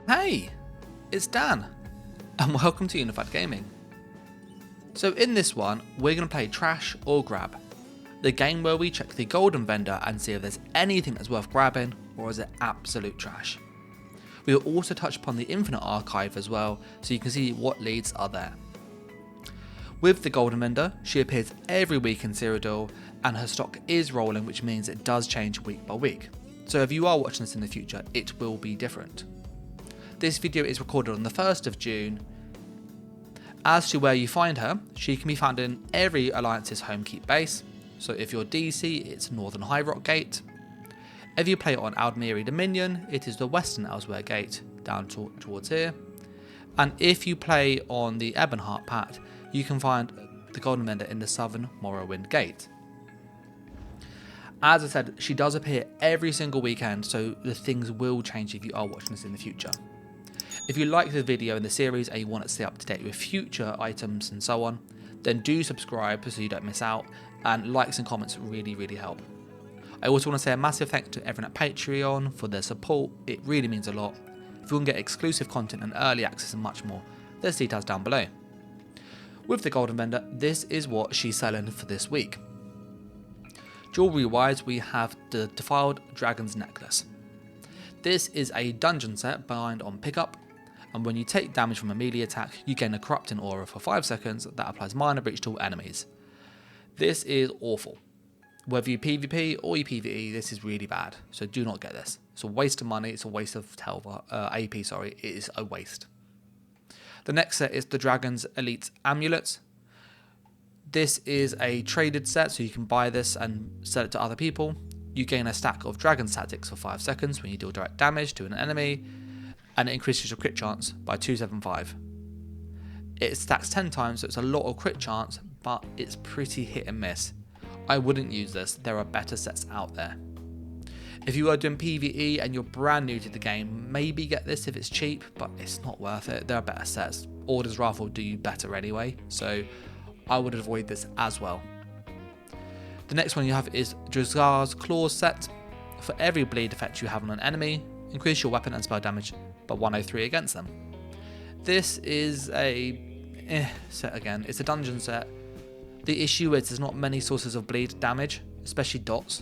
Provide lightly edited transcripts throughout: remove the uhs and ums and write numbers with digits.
Hey, it's Dan, and welcome to Unified Gaming. So in this one, we're going to play Trash or Grab, the game where we check the golden vendor and see if there's anything that's worth grabbing or is it absolute trash. We will also touch upon the Infinite Archive as well, so you can see what leads are there. With the golden vendor, she appears every week in Cyrodiil, and her stock is rolling, which means it does change week by week. So if you are watching this in the future, it will be different. This video is recorded on the 1st of June. As to where you find her, she can be found in every Alliance's home keep base. So if you're DC, it's Northern High Rock Gate. If you play on Aldmeri Dominion, it is the Western Elsewhere Gate, down towards here. And if you play on the Ebonheart Pact, you can find the Golden Vendor in the Southern Morrowind Gate. As I said, she does appear every single weekend, so the things will change if you are watching this in the future. If you like the video in the series and you want to stay up to date with future items and so on, then do subscribe so you don't miss out, and likes and comments really help. I also want to say a massive thank you to everyone at Patreon for their support, it really means a lot. If you want to get exclusive content and early access and much more, there's details down below. With the Golden Vendor, this is what she's selling for this week. Jewellery wise, we have the Defiled Dragon's Necklace. This is a dungeon set bind on pickup, and when you take damage from a melee attack, you gain a corrupting aura for 5 seconds that applies minor breach to all enemies. This is awful. Whether you PvP or you PvE, this is really bad, so do not get this. It's a waste of money, it's a waste of AP, it is a waste. The next set is the Dragon's Elite Amulets. This is a traded set, so you can buy this and sell it to other people. You gain a stack of Dragon Statics for 5 seconds when you deal direct damage to an enemy, and it increases your crit chance by 275. It stacks 10 times, so it's a lot of crit chance, but it's pretty hit and miss. I wouldn't use this, there are better sets out there. If you are doing PvE and you're brand new to the game, maybe get this if it's cheap, but it's not worth it. There are better sets. Order's Wrath will do you better anyway, so I would avoid this as well. The next one you have is Drazgar's Claws set. For every bleed effect you have on an enemy, increase your weapon and spell damage by 103 against them. This is a set again. It's a dungeon set. The issue is there's not many sources of bleed damage, especially dots.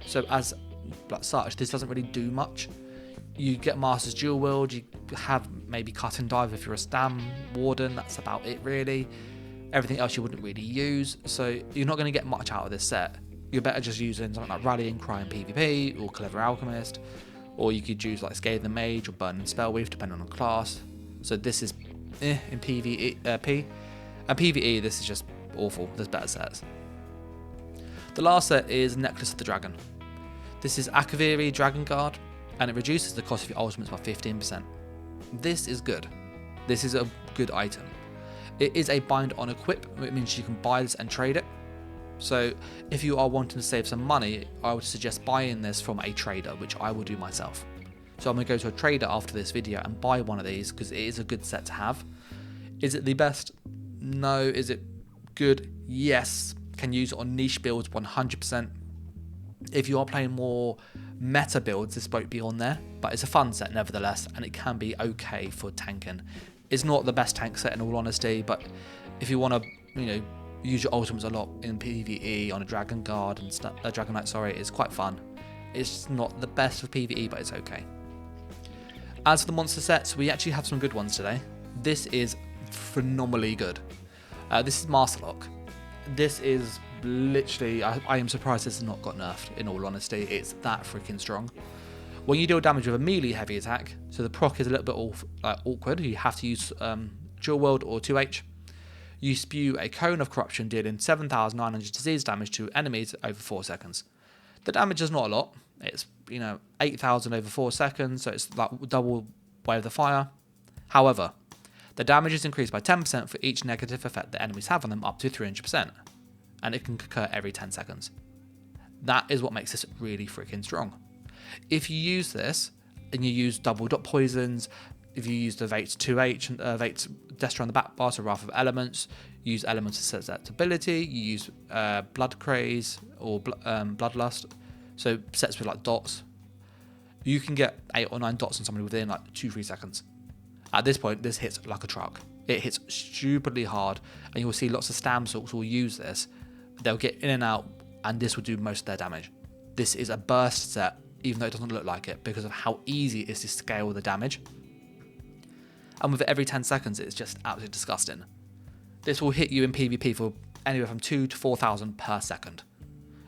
So as such, this doesn't really do much. You get Master's Dual Wield, you have maybe Cut and Dive if you're a Stam Warden, that's about it really. Everything else you wouldn't really use, so you're not going to get much out of this set. You're better just using something like Rallying Cry in PvP, or Clever Alchemist, or you could use like Scathing Mage or Burning Spellweave depending on the class. So this is in PvE, and PvE this is just awful, there's better sets. The last set is Necklace of the Dragon. This is Akaviri Dragon Guard, and it reduces the cost of your ultimates by 15%. This is good. This is a good item. It is a bind on equip, which means you can buy this and trade it. So if you are wanting to save some money, I would suggest buying this from a trader, which I will do myself. So I'm going to go to a trader after this video and buy one of these because it is a good set to have. Is it the best? No. Is it good? Yes. Can use it on niche builds 100%. If you are playing more meta builds, this won't be on there, but it's a fun set nevertheless, and it can be okay for tanking. It's not the best tank set in all honesty, but if you want to, use your ultimates a lot in PvE on a Dragon Guard and Dragon Knight, it's quite fun. It's not the best for PvE, but it's okay. As for the monster sets, we actually have some good ones today. This is phenomenally good. This is Masterlock. This is literally, I am surprised this has not got nerfed, in all honesty. It's that freaking strong. When you deal damage with a melee heavy attack, so the proc is a little bit awkward, you have to use Dual Wield or 2H. You spew a cone of corruption dealing 7,900 disease damage to enemies over 4 seconds. The damage is not a lot, it's 8,000 over 4 seconds, so it's like double Way of the Fire. However, the damage is increased by 10% for each negative effect that enemies have on them up to 300%, and it can occur every 10 seconds. That is what makes this really freaking strong. If you use this, and you use double dot poisons, if you use the Vate's 2H, Vate's Destra on the back bar, so Wrath of Elements, you use Elements of Susceptibility, you use Blood Craze or Bloodlust, so sets with like dots. You can get 8 or 9 dots on somebody within like 2-3 seconds. At this point, this hits like a truck. It hits stupidly hard, and you'll see lots of Stamsorks will use this. They'll get in and out, and this will do most of their damage. This is a burst set, even though it doesn't look like it, because of how easy it is to scale the damage. And with it every 10 seconds, it's just absolutely disgusting. This will hit you in PvP for anywhere from 2,000 to 4,000 per second,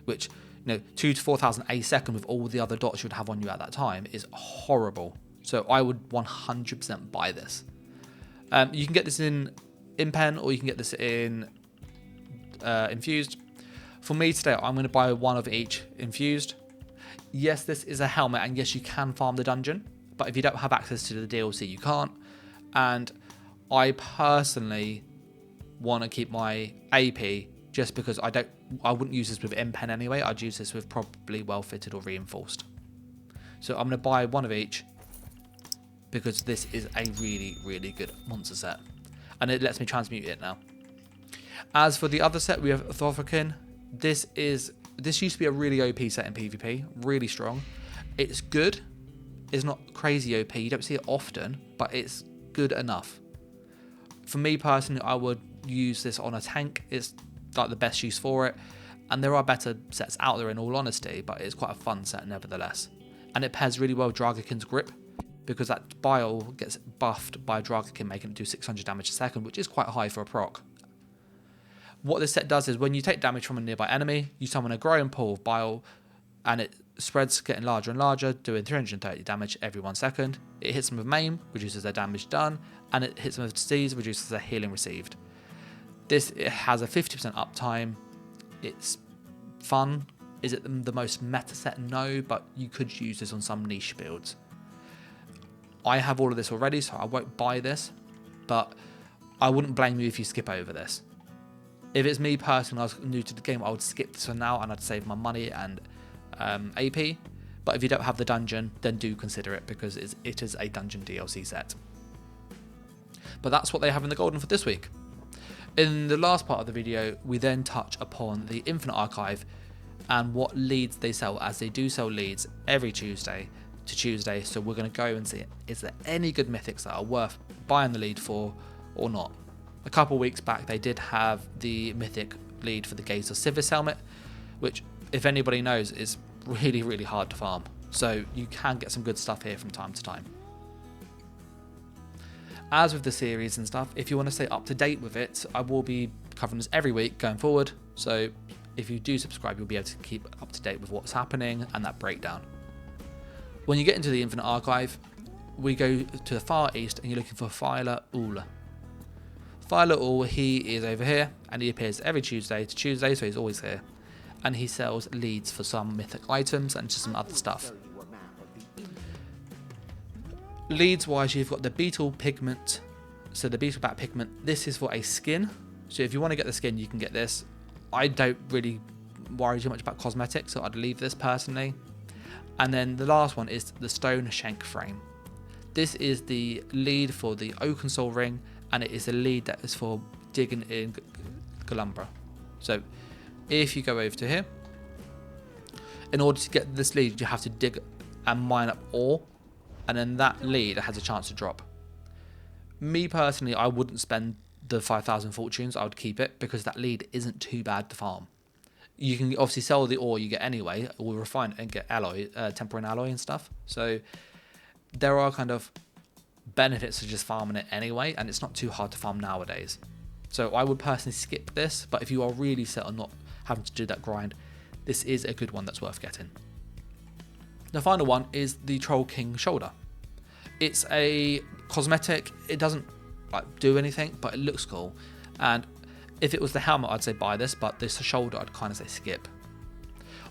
which, 2,000 to 4,000 a second with all the other dots you would have on you at that time is horrible. So I would 100% buy this. You can get this in pen, or you can get this in infused. For me today, I'm going to buy one of each infused. Yes, this is a helmet, and yes, you can farm the dungeon, but if you don't have access to the DLC, you can't. And I personally want to keep my AP just because I wouldn't use this with pen anyway. I'd use this with probably well fitted or reinforced. So I'm going to buy one of each, because this is a really, really good monster set. And it lets me transmute it now. As for the other set, we have Thorfakin. This used to be a really OP set in PvP. Really strong. It's good. It's not crazy OP. You don't see it often, but it's good enough. For me personally, I would use this on a tank. It's like the best use for it. And there are better sets out there in all honesty, but it's quite a fun set nevertheless. And it pairs really well with Dragakin's grip, because that bile gets buffed by Dragakin, making it do 600 damage a second, which is quite high for a proc. What this set does is when you take damage from a nearby enemy, you summon a growing pool of bile, and it spreads, getting larger and larger, doing 330 damage every 1 second. It hits them with maim, reduces their damage done, and it hits them with disease, reduces their healing received. It has a 50% uptime. It's fun. Is it the most meta set? No, but you could use this on some niche builds. I have all of this already, so I won't buy this, but I wouldn't blame you if you skip over this. If it's me personally, I was new to the game, I would skip this for now and I'd save my money and AP. But if you don't have the dungeon, then do consider it, because it is a dungeon DLC set. But that's what they have in the Golden for this week. In the last part of the video, we then touch upon the Infinite Archive and what leads they sell, as they do sell leads every Tuesday to Tuesday. So we're going to go and see, is there any good mythics that are worth buying the lead for or not. A couple weeks back, they did have the mythic lead for the Gaze of Civis helmet, which, if anybody knows, is really, really hard to farm. So you can get some good stuff here from time to time. As with the series and stuff, if you want to stay up to date with it, I will be covering this every week going forward. So if you do subscribe, you'll be able to keep up to date with what's happening and that breakdown. When you get into the Infinite Archive, we go to the far east and you're looking for Filer Ul. Filer Ul, he is over here and he appears every Tuesday to Tuesday, so he's always here. And he sells leads for some mythic items and just some other stuff. Leads wise, you've got the Beetle Pigment. So the Beetle Bat Pigment, this is for a skin. So if you want to get the skin, you can get this. I don't really worry too much about cosmetics, so I'd leave this personally. And then the last one is the Stone Shank Frame. This is the lead for the OAKENSOUL ring, and it is a lead that is for digging in Galumbra. So if you go over to here, in order to get this lead, you have to dig and mine up ore, and then that lead has a chance to drop. Me personally, I wouldn't spend the 5,000 fortunes. I would keep it, because that lead isn't too bad to farm. You can obviously sell the ore you get anyway, or refine it and get alloy, temporary alloy and stuff. So there are kind of benefits to just farming it anyway, and it's not too hard to farm nowadays. So I would personally skip this, but if you are really set on not having to do that grind, this is a good one that's worth getting. The final one is the Troll King Shoulder. It's a cosmetic. It doesn't do anything, but it looks cool. And if it was the helmet, I'd say buy this, but this shoulder, I'd kind of say skip.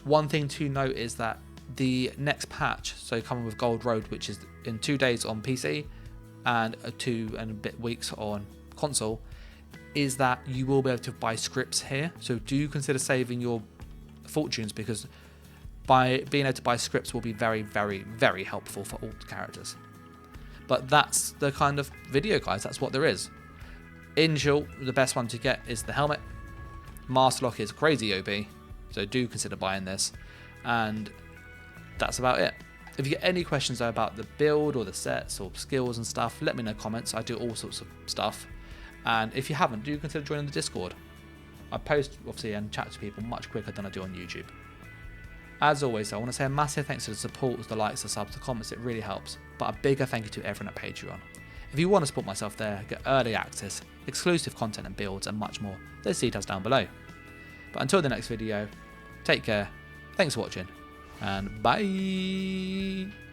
One thing to note is that the next patch, so coming with Gold Road, which is in 2 days on PC and 2 and a bit weeks on console, is that you will be able to buy scripts here. So do consider saving your fortunes, because by being able to buy scripts will be very, very, very helpful for all the characters. But that's the kind of video, guys. That's what there is. In short, the best one to get is the helmet. Masterlock is crazy OP, so do consider buying this. And that's about it. If you get any questions though about the build or the sets or skills and stuff, let me know in the comments. I do all sorts of stuff. And if you haven't, do consider joining the Discord. I post obviously and chat to people much quicker than I do on YouTube. As always, I want to say a massive thanks to the support, the likes, the subs, the comments, it really helps. But a bigger thank you to everyone at Patreon. If you want to support myself there, get early access, exclusive content and builds and much more, there's details down below. But until the next video, take care, thanks for watching, and bye!